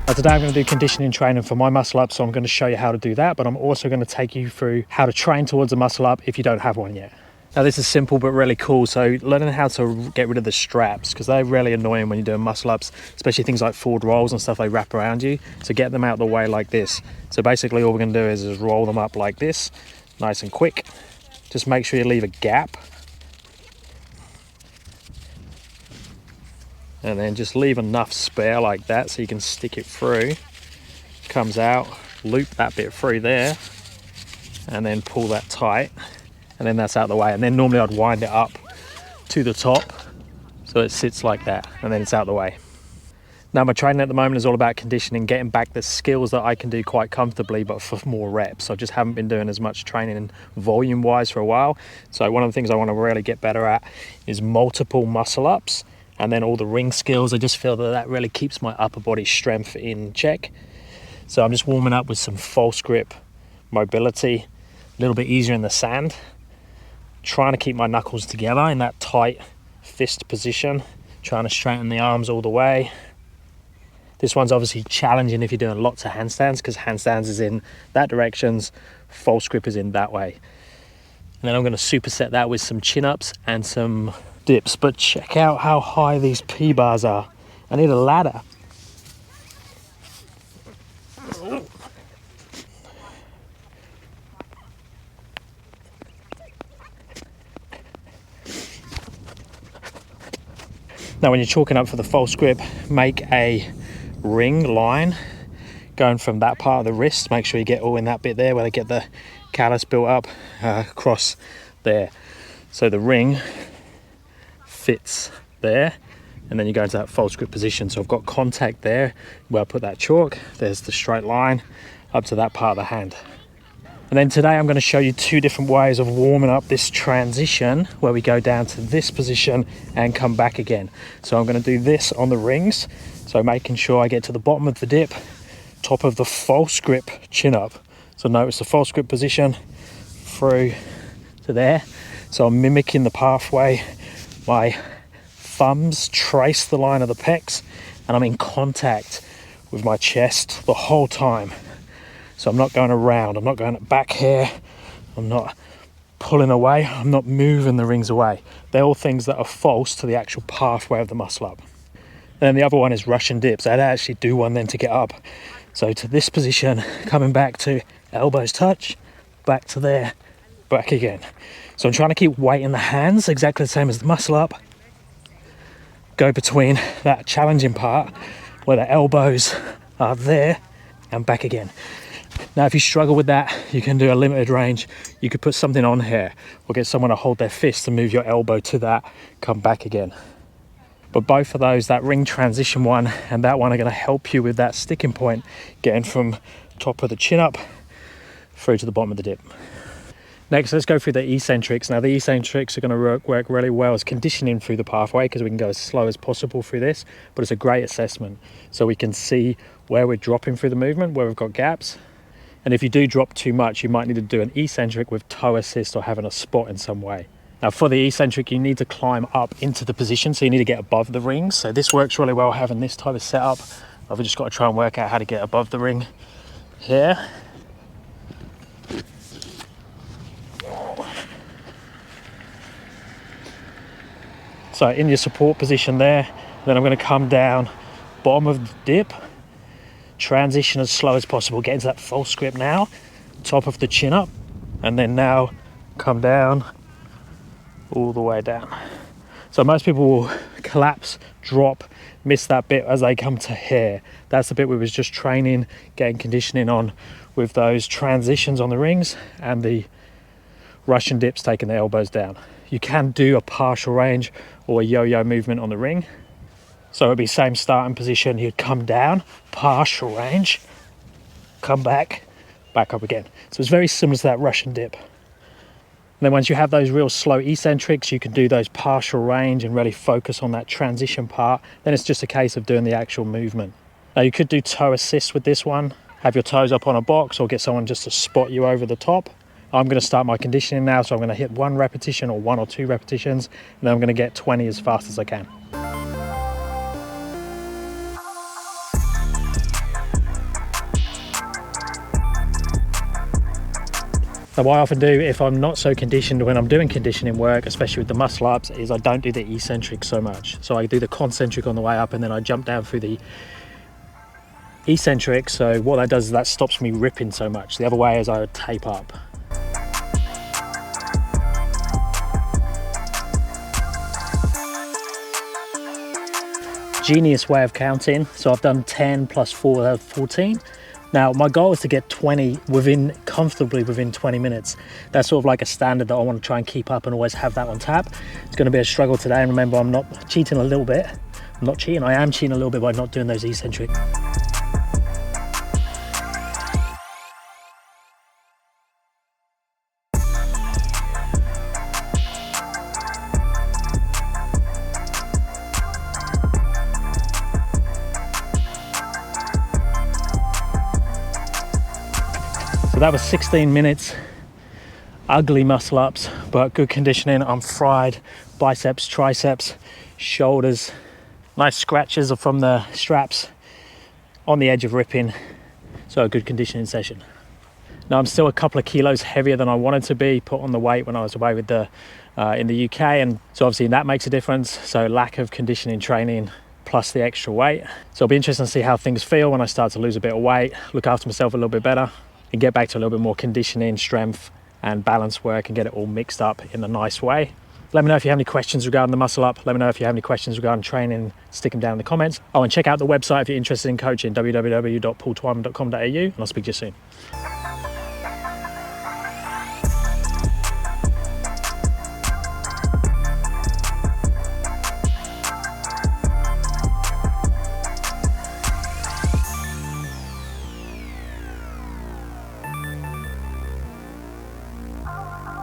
Now today I'm going to do conditioning training for my muscle up, so I'm going to show you how to do that, but I'm also going to take you through how to train towards a muscle up if you don't have one yet. Now this is simple but really cool, so learning how to get rid of the straps, because they're really annoying when you're doing muscle ups, especially things like forward rolls and stuff, they wrap around you. So get them out of the way like this. So basically all we're going to do is roll them up like this, nice and quick. Just make sure you leave a gap. And then just leave enough spare like that so you can stick it through. Comes out, loop that bit through there, and then pull that tight, and then that's out of the way. And then normally I'd wind it up to the top so it sits like that, and then it's out of the way. Now my training at the moment is all about conditioning, getting back the skills that I can do quite comfortably but for more reps. I just haven't been doing as much training volume wise for a while. So one of the things I want to really get better at is multiple muscle ups, and then all the ring skills. I just feel that that really keeps my upper body strength in check. So I'm just warming up with some false grip mobility, a little bit easier in the sand, trying to keep my knuckles together in that tight fist position, trying to straighten the arms all the way. This one's obviously challenging if you're doing lots of handstands, because handstands is in that directions, false grip is in that way. And then I'm going to superset that with some chin-ups and some dips. But check out how high these P-bars are. I need a ladder. Now when you're chalking up for the false grip, make a ring line going from that part of the wrist. Make sure you get all in that bit there where they get the callus built up across there. So the ring fits there, and then you go into that false grip position. So I've got contact there where I put that chalk. There's the straight line up to that part of the hand. And then today I'm going to show you two different ways of warming up this transition, where we go down to this position and come back again. So I'm going to do this on the rings, so making sure I get to the bottom of the dip, top of the false grip chin up. So notice the false grip position through to there. So I'm mimicking the pathway. My thumbs trace the line of the pecs, and I'm in contact with my chest the whole time. So I'm not going around, I'm not going back here, I'm not pulling away, I'm not moving the rings away. They're all things that are false to the actual pathway of the muscle up. And then the other one is Russian dips. I'd actually do one then to get up. So to this position, coming back to elbows touch, back to there, back again. So I'm trying to keep weight in the hands, exactly the same as the muscle up. Go between that challenging part where the elbows are there and back again. Now if you struggle with that, you can do a limited range. You could put something on here or get someone to hold their fist and move your elbow to that, come back again. But both of those, that ring transition one and that one, are going to help you with that sticking point, getting from top of the chin up through to the bottom of the dip. Next, let's go through the eccentrics. Now the eccentrics are going to work really well as conditioning through the pathway, because we can go as slow as possible through this, but it's a great assessment. So we can see where we're dropping through the movement, where we've got gaps. And if you do drop too much, you might need to do an eccentric with toe assist or having a spot in some way. Now for the eccentric, you need to climb up into the position, so you need to get above the rings. So this works really well having this type of setup. I've just got to try and work out how to get above the ring here. So in your support position there, then I'm going to come down, bottom of the dip, transition as slow as possible, get into that false grip now, top of the chin up, and then now come down all the way down. So most people will collapse, drop, miss that bit as they come to here. That's the bit we was just training, getting conditioning on with those transitions on the rings and the Russian dips, taking the elbows down. You can do a partial range or a yo-yo movement on the ring. So it'd be same starting position, you'd come down, partial range, come back, back up again. So it's very similar to that Russian dip. And then once you have those real slow eccentrics, you can do those partial range and really focus on that transition part. Then it's just a case of doing the actual movement. Now you could do toe assist with this one, have your toes up on a box or get someone just to spot you over the top. I'm going to start my conditioning now, so I'm going to hit 1 repetition or 1 or 2 repetitions, and then I'm going to get 20 as fast as I can. So what I often do if I'm not so conditioned when I'm doing conditioning work, especially with the muscle ups, is I don't do the eccentric so much. So I do the concentric on the way up and then I jump down through the eccentric. So what that does is that stops me ripping so much. The other way is I would tape up. Genius way of counting. So I've done 10 plus 4, that's 14. Now my goal is to get 20 comfortably within 20 minutes. That's sort of like a standard that I want to try and keep up and always have that on tap. It's going to be a struggle today, and remember, I'm not cheating a little bit. I'm not cheating, I am cheating a little bit by not doing those eccentric. So that was 16 minutes, ugly muscle ups, but good conditioning. I'm fried, biceps, triceps, shoulders. Nice scratches from the straps on the edge of ripping. So a good conditioning session. Now I'm still a couple of kilos heavier than I wanted to be, put on the weight when I was away with in the UK. And so obviously that makes a difference. So lack of conditioning training plus the extra weight. So it'll be interesting to see how things feel when I start to lose a bit of weight, look after myself a little bit better, and get back to a little bit more conditioning, strength and balance work and get it all mixed up in a nice way. Let me know if you have any questions regarding the muscle up. Let me know if you have any questions regarding training. Stick them down in the comments. Oh, and check out the website if you're interested in coaching, www.paultwyman.com.au, and I'll speak to you soon.